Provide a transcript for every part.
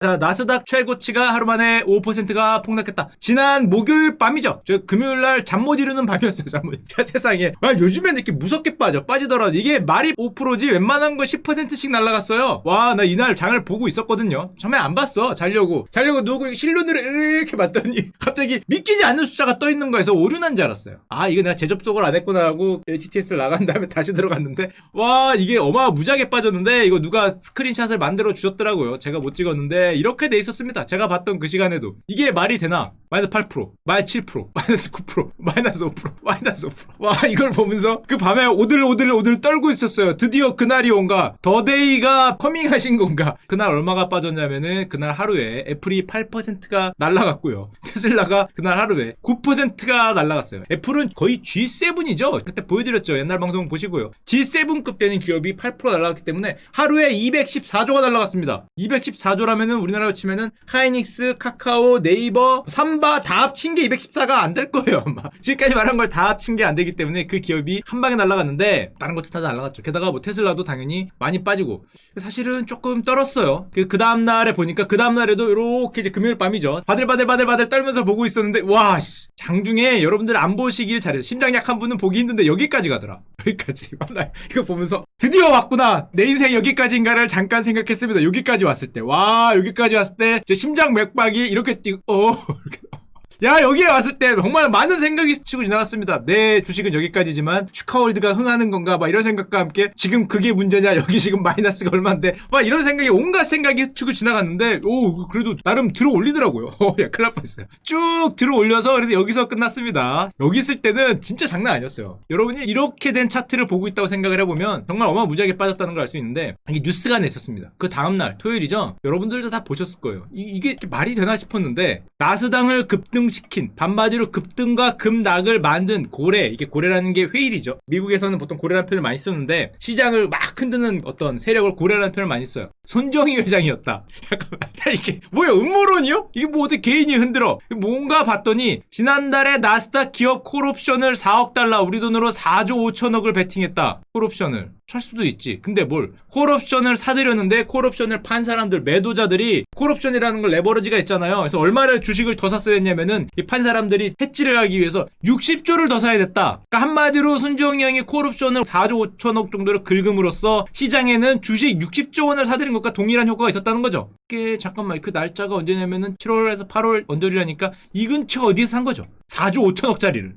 자, 나스닥 최고치가 하루 만에 5%가 폭락했다. 지난 목요일 밤이죠. 저 금요일 날 잠 못 이루는 밤이었어요. 잠 못. 세상에. 와, 요즘엔 이렇게 무섭게 빠지더라도 이게 말이 5%지 웬만한 거 10%씩 날라갔어요. 와, 나 이날 장을 보고 있었거든요. 처음에 안 봤어. 자려고 누구 실눈으로 이렇게 봤더니 갑자기 믿기지 않는 숫자가 떠 있는 거에서 오류난 줄 알았어요. 아, 이거 내가 재접속을 안 했구나 하고 HTS를 나간 다음에 다시 들어갔는데 와, 이게 어마무지하게 빠졌는데 이거 누가 스크린샷을 만들어 주셨더라고요. 제가 못 찍었는데 이렇게 돼 있었습니다. 제가 봤던 그 시간에도. 이게 말이 되나? 마이너스 8%, 마이너스 7%, 마이너스 9%, 마이너스 5%, 마이너스 5%. 와, 이걸 보면서 그 밤에 오들 떨고 있었어요. 드디어 그날이 온가? 더데이가 커밍하신 건가? 그날 얼마가 빠졌냐면은 그날 하루에 애플이 8%가 날라갔고요. 테슬라가 그날 하루에 9%가 날라갔어요. 애플은 거의 G7이죠. 그때 보여드렸죠. 옛날 방송 보시고요. G7급 되는 기업이 8% 날라갔기 때문에 하루에 214조가 날라갔습니다. 214조라면은 우리나라로 치면은 하이닉스, 카카오, 네이버, 삼바 다 합친 게 214가 안 될 거예요. 아마. 지금까지 말한 걸 다 합친 게 안 되기 때문에 그 기업이 한 방에 날라갔는데 다른 것도 다 날라갔죠. 게다가 뭐 테슬라도 당연히 많이 빠지고 사실은 조금 떨었어요. 그 다음 날에 보니까 그 다음 날에도 이렇게 이제 금요일 밤이죠. 바들바들 떨면서 보고 있었는데 와, 장중에 여러분들 안 보시길 잘해요. 심장 약한 분은 보기 힘든데 여기까지 가더라. 여기까지. 나 이거 보면서 드디어 왔구나. 내 인생 여기까지인가를 잠깐 생각했습니다. 여기까지 왔을 때. 와, 여기까지 왔을 때 제 심장 맥박이 이렇게 뛰고 이렇게. 야, 여기에 왔을 때 정말 많은 생각이 스치고 지나갔습니다. 내 주식은 여기까지지만 슈카월드가 흥하는 건가 막 이런 생각과 함께 지금 그게 문제냐, 여기 지금 마이너스가 얼만데 막 이런 생각이 온갖 생각이 스치고 지나갔는데 오, 그래도 나름 들어 올리더라고요. 야, 큰일 날 뻔했어요. 쭉 들어 올려서 그래도 여기서 끝났습니다. 여기 있을 때는 진짜 장난 아니었어요. 여러분이 이렇게 된 차트를 보고 있다고 생각을 해보면 정말 어마무지하게 빠졌다는 걸 알 수 있는데 이게 뉴스가 냈었습니다. 그 다음날 토요일이죠. 여러분들도 다 보셨을 거예요. 이게 말이 되나 싶었는데 나스닥을 급등시킨 반바지로 급등과 급락을 만든 고래, 이게 고래라는 게 회일이죠. 미국에서는 보통 고래라는 표현을 많이 쓰는데 시장을 막 흔드는 어떤 세력을 고래라는 표현을 많이 써요. 손정희 회장이었다. 잠깐만, 이게 뭐야, 음모론이요? 이게 뭐 어떻게 개인이 흔들어? 뭔가 봤더니 지난달에 나스닥 기업 콜옵션을 4억 달러, 우리 돈으로 4조 5천억을 베팅했다. 콜옵션을 살 수도 있지. 근데 뭘 콜옵션을 사들였는데 콜옵션을 판 사람들, 매도자들이 콜옵션이라는 걸 레버리지가 있잖아요. 그래서 얼마를 주식을 더 샀어야 했냐면은 이 판 사람들이 해지를 하기 위해서 60조를 더 사야 됐다. 그러니까 한마디로 손정희 형이 콜옵션을 4조 5천억 정도를 긁음으로써 시장에는 주식 60조 원을 사들인 것과 동일한 효과가 있었다는 거죠. 이게 잠깐만, 그 날짜가 언제냐면은 7월에서 8월 언저리라니까 이 근처 어디에서 산 거죠? 4조 5천억짜리를.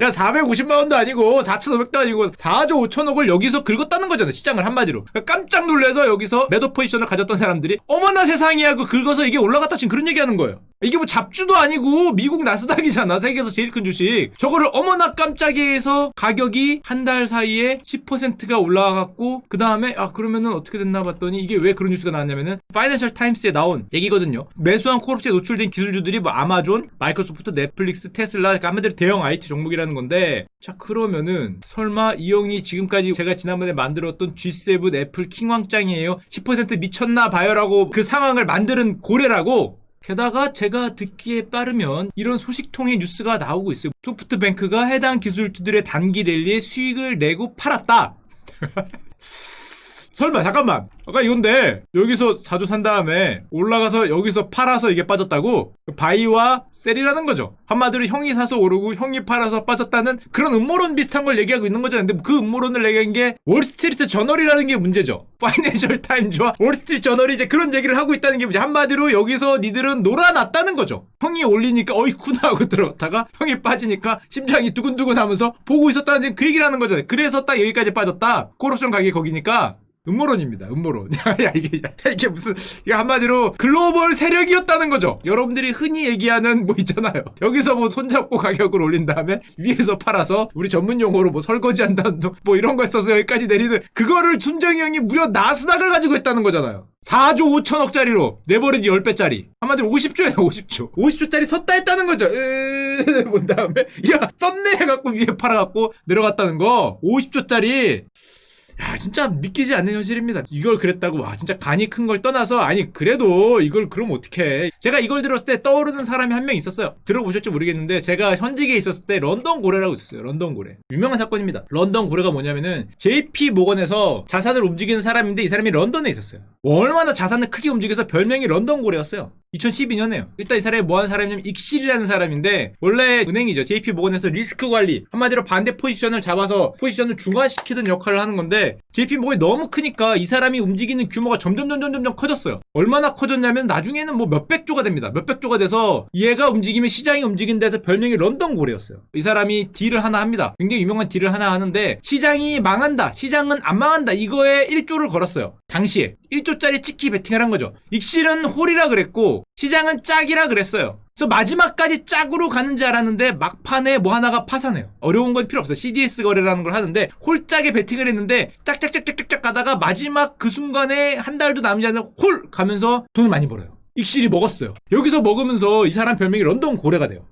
야, 450만 원도 아니고 4,500도 아니고 4조 5천억을 여기서 긁었다는 거잖아. 시장을 한마디로. 그러니까 깜짝 놀라서 여기서 매도 포지션을 가졌던 사람들이 어머나 세상에 하고 긁어서 이게 올라갔다 지금 그런 얘기하는 거예요. 이게 뭐 잡주도 아니고 미국 나스닥이잖아. 세계에서 제일 큰 주식. 저거를 어머나 깜짝이야 해서 가격이 한 달 사이에 10%가 올라갔고 그 다음에 그러면은 어떻게 됐나 봤더니 이게 왜 그런 뉴스가 나왔냐면은 파이낸셜 타임스에 나온 얘기거든요. 매수한 콜옵션에 노출된 기술주들이 뭐 아마존, 마이크로소프트, 넷플릭스, 테슬라, 까마들 대형 IT 종목이라는 건데 자, 그러면은 설마 이 형이 지금까지 제가 지난번에 만들었던 G7 애플 킹왕짱이에요, 10% 미쳤나 봐요라고 그 상황을 만드는 고래라고. 게다가 제가 듣기에 따르면 이런 소식통의 뉴스가 나오고 있어요. 소프트뱅크가 해당 기술주들의 단기 랠리에 수익을 내고 팔았다. 설마, 잠깐만. 아까 이건데 여기서 4조 산 다음에 올라가서 여기서 팔아서 이게 빠졌다고? 바이와 셀이라는 거죠. 한마디로 형이 사서 오르고 형이 팔아서 빠졌다는 그런 음모론 비슷한 걸 얘기하고 있는 거잖아요. 근데 그 음모론을 얘기한 게 월스트리트 저널이라는 게 문제죠. 파이낸셜 타임즈와 월스트리트 저널이 이제 그런 얘기를 하고 있다는 게 문제. 한마디로 여기서 니들은 놀아놨다는 거죠. 형이 올리니까 어이쿠나 하고 들어갔다가 형이 빠지니까 심장이 두근두근 하면서 보고 있었다는 지금 그 얘기를 하는 거잖아요. 그래서 딱 여기까지 빠졌다. 콜옵션 가격이 거기니까 음모론입니다. 음모론. 이게 무슨, 이게 한마디로 글로벌 세력이었다는 거죠. 여러분들이 흔히 얘기하는 뭐 있잖아요. 여기서 뭐 손잡고 가격을 올린 다음에 위에서 팔아서 우리 전문 용어로 뭐 설거지 한다는 뭐 이런 거 써서 여기까지 내리는 그거를 손정희 형이 무려 나스닥을 가지고 했다는 거잖아요. 4조 5천억짜리로 레버리지 10배짜리. 한마디로 50조예요, 50조. 50조짜리 섰다 했다는 거죠. 본 다음에 야, 썼네 해갖고 위에 팔아갖고 내려갔다는 거. 50조짜리. 야, 진짜 믿기지 않는 현실입니다. 이걸 그랬다고, 와, 진짜 간이 큰 걸 떠나서, 아니, 그래도 이걸 그럼 어떡해. 제가 이걸 들었을 때 떠오르는 사람이 한 명 있었어요. 들어보셨지 모르겠는데, 제가 현직에 있었을 때 런던 고래라고 있었어요. 런던 고래. 유명한 사건입니다. 런던 고래가 뭐냐면은, JP 모건에서 자산을 움직이는 사람인데, 이 사람이 런던에 있었어요. 얼마나 자산을 크게 움직여서 별명이 런던 고래였어요. 2012년에요. 일단 이 사람이 뭐하는 사람이냐면 익실이라는 사람인데 원래 은행이죠. JP모건에서 리스크 관리, 한마디로 반대 포지션을 잡아서 포지션을 중화시키는 역할을 하는 건데 JP모건이 너무 크니까 이 사람이 움직이는 규모가 점점 커졌어요. 얼마나 커졌냐면 나중에는 뭐 몇백 조가 됩니다. 몇백 조가 돼서 얘가 움직이면 시장이 움직인다 해서 별명이 런던 고래였어요. 이 사람이 딜을 하나 합니다. 굉장히 유명한 딜을 하나 하는데 시장이 망한다, 시장은 안 망한다, 이거에 1조를 걸었어요. 당시에 1조짜리 찍기 베팅을 한 거죠. 익실은 홀이라 그랬고 시장은 짝이라 그랬어요. 그래서 마지막까지 짝으로 가는 줄 알았는데 막판에 뭐 하나가 파산해요. 어려운 건 필요 없어요. CDS 거래라는 걸 하는데 홀짝에 베팅을 했는데 짝짝짝짝짝 가다가 마지막 그 순간에 한 달도 남지 않은 홀 가면서 돈을 많이 벌어요. 익실이 먹었어요. 여기서 먹으면서 이 사람 별명이 런던 고래가 돼요.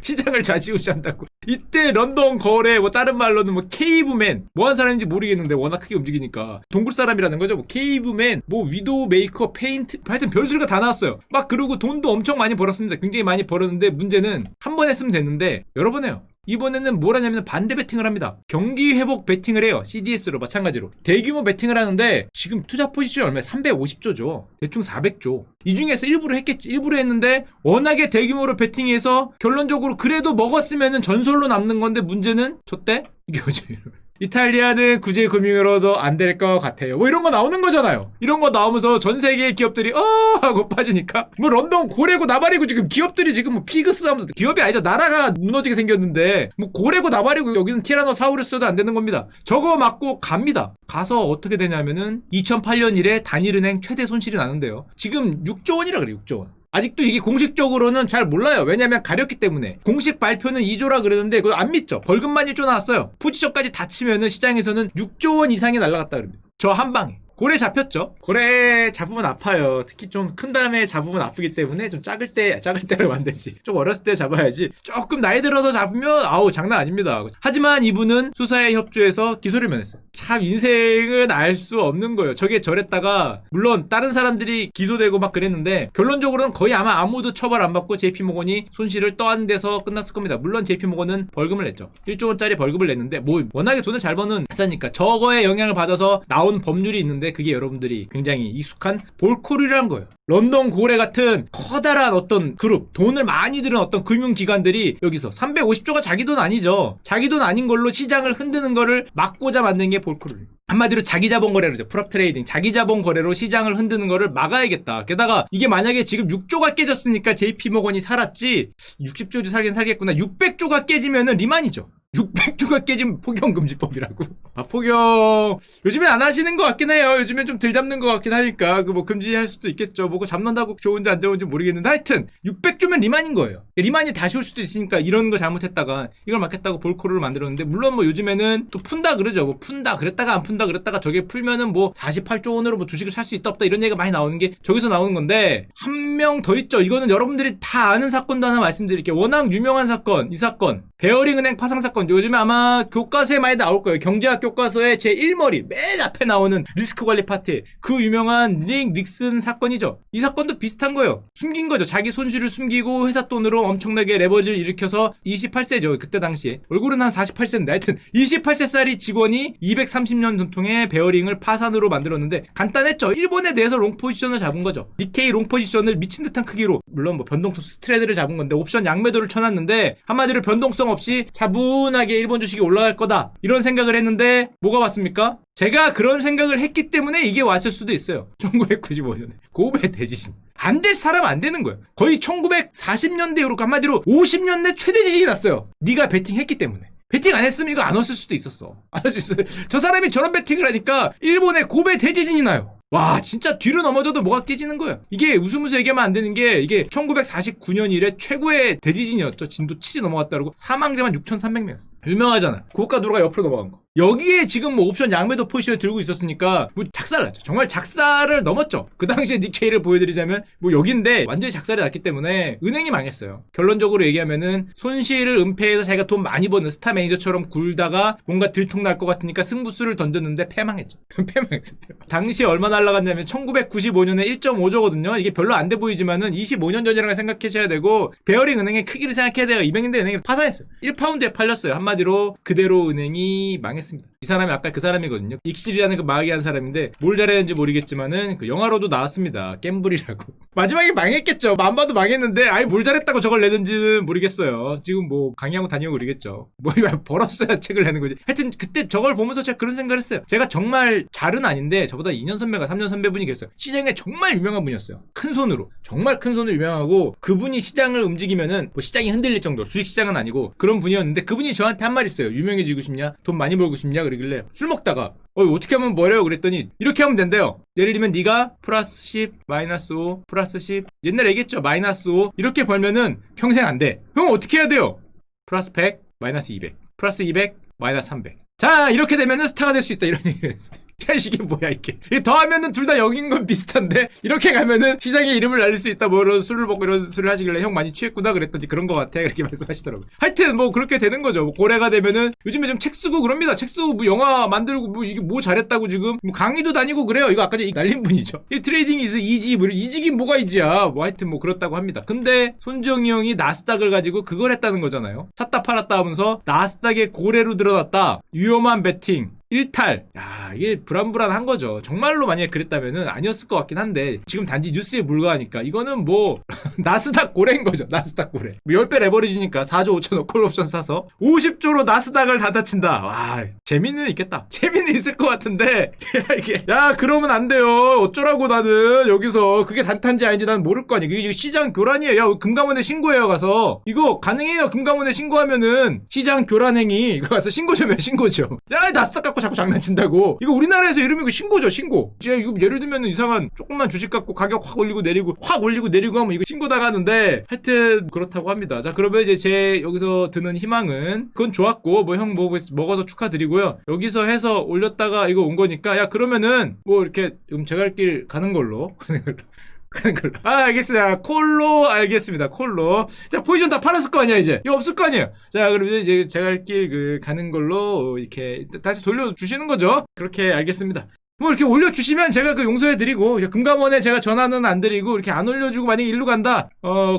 시장을 좌지우지한다고. 이때 런던 거래, 뭐 다른 말로는 뭐 케이브맨, 뭐 한 사람인지 모르겠는데 워낙 크게 움직이니까 동굴 사람이라는 거죠. 뭐 케이브맨, 뭐 위도우 메이커, 페인트, 하여튼 별소리가 다 나왔어요. 막 그러고 돈도 엄청 많이 벌었습니다. 굉장히 많이 벌었는데 문제는 한 번 했으면 됐는데 여러 번 해요. 이번에는 뭘 하냐면 반대 베팅을 합니다. 경기 회복 베팅을 해요. CDS로 마찬가지로. 대규모 베팅을 하는데 지금 투자 포지션이 얼마야? 350조죠. 대충 400조. 이 중에서 일부러 했겠지. 일부러 했는데 워낙에 대규모로 베팅해서 결론적으로 그래도 먹었으면은 전설로 남는 건데 문제는 줬대? 이거죠. 이탈리아는 구제 금융으로도 안 될 것 같아요. 뭐 이런 거 나오는 거잖아요. 이런 거 나오면서 전 세계의 기업들이 하고 빠지니까 뭐 런던 고래고 나발이고 지금 기업들이 지금 뭐 피그스 하면서 기업이 아니죠. 나라가 무너지게 생겼는데 뭐 고래고 나발이고 여기는 티라노사우루스도 안 되는 겁니다. 저거 맞고 갑니다. 가서 어떻게 되냐면은 2008년 이래 단일은행 최대 손실이 나는데요. 지금 6조 원이라 그래요. 6조 원. 아직도 이게 공식적으로는 잘 몰라요. 왜냐면 가렸기 때문에. 공식 발표는 2조라 그러는데 그거 안 믿죠. 벌금만 1조 나왔어요. 포지션까지 다 치면은 시장에서는 6조 원 이상이 날라갔다 그럽니다. 저 한 방에. 고래 잡혔죠. 고래 잡으면 아파요. 특히 좀 큰 다음에 잡으면 아프기 때문에 좀 작을 때를 만들지. 좀 어렸을 때 잡아야지. 조금 나이 들어서 잡으면 아우 장난 아닙니다. 하지만 이분은 수사에 협조해서 기소를 면했어요. 참 인생은 알 수 없는 거예요. 저게 저랬다가 물론 다른 사람들이 기소되고 막 그랬는데 결론적으로는 거의 아마 아무도 처벌 안 받고 JP모건이 손실을 떠안 데서 끝났을 겁니다. 물론 JP모건은 벌금을 냈죠. 1조 원짜리 벌금을 냈는데 뭐 워낙에 돈을 잘 버는 회사니까 저거에 영향을 받아서 나온 법률이 있는데 그게 여러분들이 굉장히 익숙한 볼코리라는 거예요. 런던 고래 같은 커다란 어떤 그룹, 돈을 많이 들은 어떤 금융기관들이 여기서 350조가 자기 돈 아니죠. 자기 돈 아닌 걸로 시장을 흔드는 거를 막고자 만든 게 볼코리. 한마디로 자기 자본 거래로죠. 프롭 트레이딩. 자기 자본 거래로 시장을 흔드는 거를 막아야겠다. 게다가 이게 만약에 지금 6조가 깨졌으니까 JP모건이 살았지 60조도 살긴 살겠구나. 600조가 깨지면은 리만이죠. 600조가 깨진 포경금지법이라고. 아, 포경. 요즘엔 안 하시는 것 같긴 해요. 요즘엔 좀 덜 잡는 것 같긴 하니까. 그 뭐 금지할 수도 있겠죠. 뭐고 잡는다고 좋은지 안 좋은지 모르겠는데 하여튼 600조면 리만인 거예요. 리만이 다시 올 수도 있으니까 이런 거 잘못했다가 이걸 막겠다고 볼코를 만들었는데 물론 뭐 요즘에는 또 푼다 그러죠. 뭐 푼다 그랬다가 안 푼다 그랬다가 저게 풀면은 뭐 48조 원으로 뭐 주식을 살 수 있다 없다 이런 얘기가 많이 나오는 게 저기서 나오는 건데 한 명 더 있죠. 이거는 여러분들이 다 아는 사건도 하나 말씀드릴게요. 워낙 유명한 사건, 이 사건. 베어링은행 파상 사건. 요즘에 아마 교과서에 많이 나올 거예요. 경제학 교과서에 제1머리 맨 앞에 나오는 리스크 관리 파트. 그 유명한 닉슨 사건이죠. 이 사건도 비슷한 거예요. 숨긴 거죠. 자기 손실을 숨기고 회사 돈으로 엄청나게 레버지를 일으켜서 28세죠. 그때 당시에. 얼굴은 한 48세인데 하여튼 28세짜리 직원이 230년 전통의 베어링을 파산으로 만들었는데 간단했죠. 일본에 대해서 롱 포지션을 잡은 거죠. 니케이 롱 포지션을 미친 듯한 크기로 물론 뭐 변동성 스트레드를 잡은 건데 옵션 양매도를 쳐놨는데 한마디로 변동성 없이 차분하게 일본 주식이 올라갈 거다 이런 생각을 했는데 뭐가 왔습니까? 제가 그런 생각을 했기 때문에 이게 왔을 수도 있어요. 1995년에 고베 대지진. 안 될 사람 안 되는 거예요. 거의 1940년대 이렇게 한마디로 50년 내 최대 지진이 났어요. 네가 베팅했기 때문에. 베팅 안 했으면 이거 안 왔을 수도 있었어. 안 왔을 수도 있어요. 저 사람이 저런 베팅을 하니까 일본에 고베 대지진이 나요. 와 진짜 뒤로 넘어져도 뭐가 깨지는 거예요. 이게 웃으면서 얘기하면 안 되는 게 이게 1949년 이래 최고의 대지진이었죠. 진도 7이 넘어갔다 그러고 사망자만 6,300명이었어요. 유명하잖아. 고가 도로가 옆으로 넘어간 거. 여기에 지금 뭐 옵션 양매도 포지션을 들고 있었으니까 뭐 작살났죠. 정말 작살을 넘었죠. 그 당시에 니케이를 보여드리자면 뭐 여긴데 완전히 작살이 났기 때문에 은행이 망했어요. 결론적으로 얘기하면은 손실을 은폐해서 자기가 돈 많이 버는 스타 매니저처럼 굴다가 뭔가 들통날 것 같으니까 승부수를 던졌는데 패망했죠. 패망했어요. 당시 얼마 날라갔냐면 1995년에 1.5조거든요. 이게 별로 안 돼 보이지만은 25년 전이라고 생각하셔야 되고 베어링 은행의 크기를 생각해야 돼요. 200년대 은행이 파산했어요. 1파운드에 팔렸어요. 한마디로 한마디로 그대로 은행이 망했습니다. 이 사람이 아까 그 사람이거든요. 익실이라는 그 마귀한 사람인데 뭘 잘했는지 모르겠지만은 그 영화로도 나왔습니다. 갬블이라고. 마지막에 망했겠죠. 안 봐도 망했는데 아예 뭘 잘했다고 저걸 내는지는 모르겠어요. 지금 뭐 강의하고 다니고 그러겠죠. 뭐 벌었어야 책을 내는 거지. 하여튼 그때 저걸 보면서 제가 그런 생각을 했어요. 제가 정말 잘은 아닌데 저보다 2년 선배가 3년 선배분이 계셨어요. 시장에 정말 유명한 분이었어요. 큰 손으로. 정말 큰 손으로 유명하고 그분이 시장을 움직이면은 뭐 시장이 흔들릴 정도로 주식시장은 아니고 그런 분이었는데 그분이 저한테 한 말 있어요. 유명해지고 싶냐? 돈 많이 벌고 싶냐? 그러길래 술 먹다가 어떻게 하면 뭐래요? 그랬더니 이렇게 하면 된대요. 예를 들면 네가 플러스 10, 마이너스 5, 플러스 10 옛날에 얘기했죠. 마이너스 5 이렇게 벌면은 평생 안 돼. 형 어떻게 해야 돼요? 플러스 100, 마이너스 200, 플러스 200, 마이너스 300. 자 이렇게 되면은 스타가 될 수 있다 이런 얘기를 했어요. 야 이게 뭐야 이게 더하면은 둘 다 0인 건 비슷한데 이렇게 가면은 시장에 이름을 날릴 수 있다 뭐 이런 술을 먹고 이런 소리를 하시길래 형 많이 취했구나 그랬더니 그런 거 같아 그렇게 말씀하시더라고요. 하여튼 뭐 그렇게 되는 거죠. 뭐 고래가 되면은 요즘에 좀 책 쓰고 그럽니다. 책 쓰고 뭐 영화 만들고 뭐 이게 뭐 잘했다고 지금 뭐 강의도 다니고 그래요. 이거 아까 전에 날린 분이죠. 이 트레이딩 이즈 이지 뭐 이지긴 뭐가 이지야. 뭐 하여튼 뭐 그렇다고 합니다. 근데 손정희 형이 나스닥을 가지고 그걸 했다는 거잖아요. 샀다 팔았다 하면서 나스닥에 고래로 들어갔다. 위험한 베팅. 일탈. 야, 이게 불안불안한 거죠. 정말로 만약에 그랬다면은 아니었을 것 같긴 한데 지금 단지 뉴스에 불과하니까 이거는 뭐 나스닥 고래인 거죠. 나스닥 고래. 뭐 10배 레버리지니까 4조 5천억 콜옵션 사서 50조로 나스닥을 다 다친다. 와, 재미는 있겠다. 재미는 있을 것 같은데 이게 야, 그러면 안 돼요. 어쩌라고 나는 여기서 그게 단탄지 아닌지 난 모를 거 아니야. 이게 시장 교란이에요. 야, 금감원에 신고해요 가서. 이거 가능해요. 금감원에 신고하면은 시장 교란행위 이거 가서 신고 좀 해. 신고 좀. 야, 나스닥 갖고 자꾸 장난친다고. 이거 우리나라에서 이러면 이거 신고죠. 신고. 이제 이거 예를 들면 이상한 조금만 주식 갖고 가격 확 올리고 내리고 확 올리고 내리고 하면 이거 신고 당하는데 하여튼 그렇다고 합니다. 자 그러면 이제 제 여기서 드는 희망은 그건 좋았고 뭐 형 뭐 먹어서 축하드리고요. 여기서 해서 올렸다가 이거 온 거니까 야 그러면은 뭐 이렇게 좀 제가 할 길 가는 걸로 가는 걸로. 알겠습니다. 콜로 알겠습니다. 콜로. 자, 포지션 다 팔았을 거 아니야, 이제. 이거 없을 거 아니에요. 자, 그러면 이제 제가 할 길 가는 걸로 이렇게 다시 돌려주시는 거죠. 그렇게 알겠습니다. 뭐 이렇게 올려주시면 제가 그 용서해드리고 금감원에 제가 전화는 안 드리고 이렇게 안 올려주고 만약에 일로 간다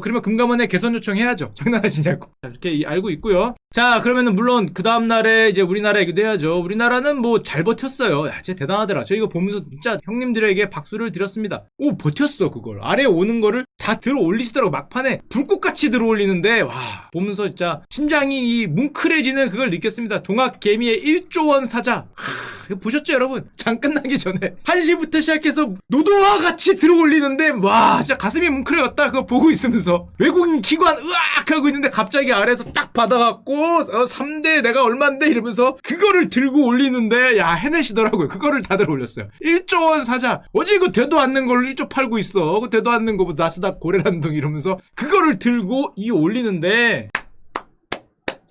그러면 금감원에 개선 요청해야죠. 장난하시냐고. 자, 이렇게 알고 있고요. 자 그러면은 물론 그 다음날에 이제 우리나라 얘기도 해야죠. 우리나라는 뭐 잘 버텼어요. 야 진짜 대단하더라. 저 이거 보면서 진짜 형님들에게 박수를 드렸습니다. 오 버텼어. 그걸 아래에 오는 거를 다 들어 올리시더라고. 막판에 불꽃같이 들어 올리는데 와 보면서 진짜 심장이 이 뭉클해지는 그걸 느꼈습니다. 동학개미의 1조 원 사자. 이거 보셨죠 여러분? 장 끝나기 전에 1시부터 시작해서 노도와 같이 들어 올리는데 와 진짜 가슴이 뭉클해졌다. 그거 보고 있으면서 외국인 기관 으악 하고 있는데 갑자기 아래에서 딱 받아갖고 3대 내가 얼만데 이러면서 그거를 들고 올리는데 야 해내시더라고요. 그거를 다 들어 올렸어요. 1조 원 사자. 어제 이거 되도 않는 걸로 1조 팔고 있어. 그 되도 않는 거 나스닥 고래란 둥 이러면서 그거를 들고 이 올리는데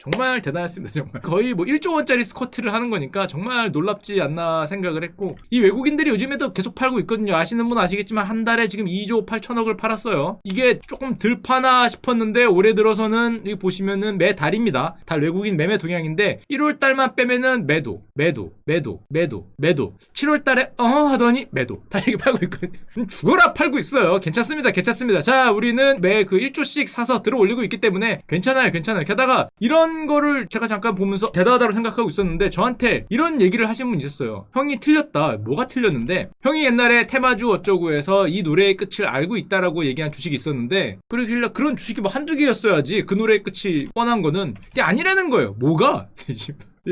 정말 대단했습니다. 정말 거의 뭐 1조 원짜리 스쿼트를 하는 거니까 정말 놀랍지 않나 생각을 했고 이 외국인들이 요즘에도 계속 팔고 있거든요. 아시는 분 아시겠지만 한 달에 지금 2조 8천억을 팔았어요. 이게 조금 덜 파나 싶었는데 올해 들어서는 여기 보시면은 매달입니다. 달 외국인 매매 동향인데 1월 달만 빼면은 매도 7월 달에 하더니 매도 다 이렇게 팔고 있거든요. 죽어라 팔고 있어요. 괜찮습니다. 자 우리는 매 그 1조씩 사서 들어 올리고 있기 때문에 괜찮아요. 게다가 이런 거를 제가 잠깐 보면서 대단하다고 생각하고 있었는데 저한테 이런 얘기를 하신 분 있었어요. 형이 틀렸다. 뭐가 틀렸는데 형이 옛날에 테마주 어쩌고 해서 이 노래의 끝을 알고 있다라고 얘기한 주식이 있었는데 그러길래 그런 주식이 뭐 한두 개였어야지 그 노래의 끝이 뻔한 거는 근데 아니라는 거예요. 뭐가?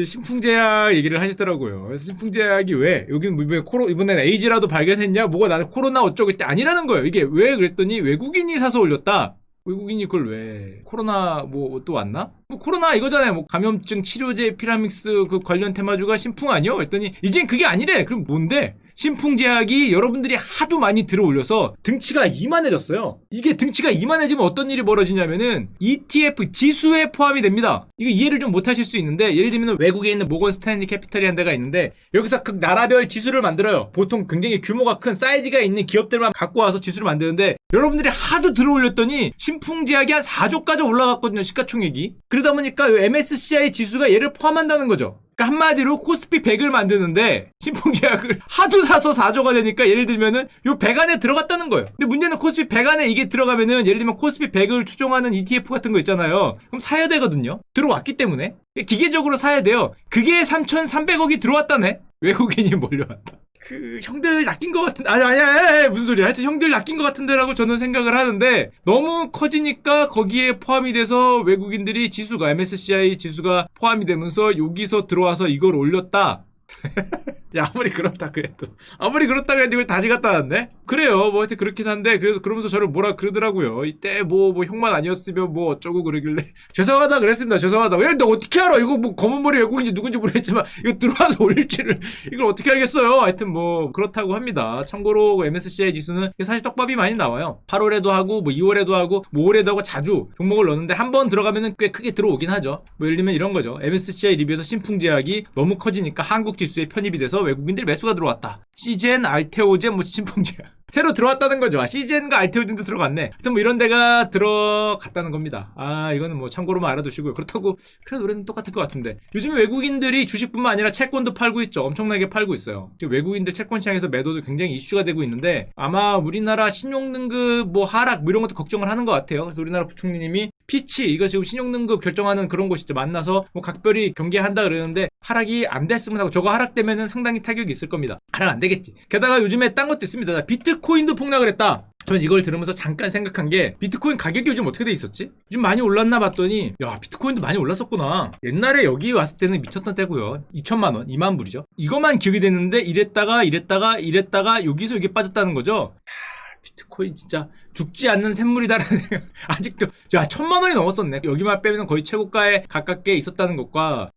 신풍제약 얘기를 하시더라고요. 그래서 신풍제약이 왜 여기는 왜 이번엔 에이즈라도 발견했냐? 뭐가 나는 코로나 어쩌고 이때 아니라는 거예요. 이게 왜 그랬더니 외국인이 사서 올렸다. 외국인이 그걸 왜 코로나 뭐 또 왔나? 뭐 코로나 이거잖아요. 뭐 감염증 치료제 피라믹스 그 관련 테마주가 신풍 아니요? 그랬더니 이젠 그게 아니래. 그럼 뭔데? 신풍제약이 여러분들이 하도 많이 들어 올려서 등치가 이만해졌어요. 이게 등치가 이만해지면 어떤 일이 벌어지냐면은 ETF 지수에 포함이 됩니다. 이거 이해를 좀 못하실 수 있는데 예를 들면 외국에 있는 모건 스탠리 캐피털이라는 데가 있는데 여기서 그 나라별 지수를 만들어요. 보통 굉장히 규모가 큰 사이즈가 있는 기업들만 갖고 와서 지수를 만드는데 여러분들이 하도 들어올렸더니 신풍제약이 한 4조까지 올라갔거든요, 시가총액이. 그러다 보니까 MSCI 지수가 얘를 포함한다는 거죠. 그러니까 한마디로 코스피 100을 만드는데 신풍제약을 하도 사서 4조가 되니까 예를 들면은 요 100 안에 들어갔다는 거예요. 근데 문제는 코스피 100 안에 이게 들어가면은 예를 들면 코스피 100을 추종하는 ETF 같은 거 있잖아요. 그럼 사야 되거든요. 들어왔기 때문에. 기계적으로 사야 돼요. 그게 3,300억이 들어왔다네. 외국인이 몰려왔다. 형들 낚인 것 같은, 아니, 무슨 소리야. 하여튼 형들 낚인 것 같은데라고 저는 생각을 하는데, 너무 커지니까 거기에 포함이 돼서 외국인들이 지수가, MSCI 지수가 포함이 되면서 여기서 들어와서 이걸 올렸다. 야, 아무리 그렇다 그래도 이걸 다시 갖다 놨네? 그래요. 뭐 하여튼 그렇긴 한데, 그래서 그러면서 저를 뭐라 그러더라고요. 이때 뭐 형만 아니었으면 뭐 어쩌고 그러길래 죄송하다 그랬습니다. 죄송하다. 왜 너 어떻게 알아? 이거 뭐 검은 머리 외국인지 누군지 모르겠지만 이거 들어와서 올릴지를 이걸 어떻게 알겠어요? 하여튼 뭐 그렇다고 합니다. 참고로 MSCI 지수는 사실 떡밥이 많이 나와요. 8월에도 하고 뭐 2월에도 하고 뭐 올해도 하고 자주 종목을 넣는데 한 번 들어가면은 꽤 크게 들어오긴 하죠. 뭐 예를 들면 이런 거죠. MSCI 리뷰에서 신풍제약이 너무 커지니까 한국 지수에 편입이 돼서 외국인들 매수가 들어왔다. 시젠, 알테오젠, 뭐 신풍제약. 새로 들어왔다는 거죠. 시젠과 알테오젠도 들어갔네. 하여튼 뭐 이런 데가 들어갔다는 겁니다. 이거는 뭐 참고로만 알아두시고요. 그렇다고 그래도 노래는 똑같을 것 같은데. 요즘에 외국인들이 주식뿐만 아니라 채권도 팔고 있죠. 엄청나게 팔고 있어요. 지금 외국인들 채권 시장에서 매도도 굉장히 이슈가 되고 있는데 아마 우리나라 신용등급 뭐 하락 뭐 이런 것도 걱정을 하는 것 같아요. 그래서 우리나라 부총리님이 피치 이거 지금 신용등급 결정하는 그런 곳이죠. 만나서 뭐 각별히 경계한다 그러는데 하락이 안 됐으면 하고 저거 하락되면은 상당히 타격이 있을 겁니다. 하락 안 되겠지. 게다가 요즘에 딴 것도 있습니다. 비트코인도 폭락을 했다. 전 이걸 들으면서 잠깐 생각한 게 비트코인 가격이 요즘 어떻게 돼 있었지? 요즘 많이 올랐나 봤더니 야 비트코인도 많이 올랐었구나. 옛날에 여기 왔을 때는 미쳤던 때고요. 2천만 원, 2만 불이죠. 이것만 기억이 됐는데 이랬다가 여기서 이게 빠졌다는 거죠. 비트코인 진짜 죽지 않는 샘물이다라는 아직도 1,000만 원이 넘었었네. 여기만 빼면 거의 최고가에 가깝게 있었다는 것과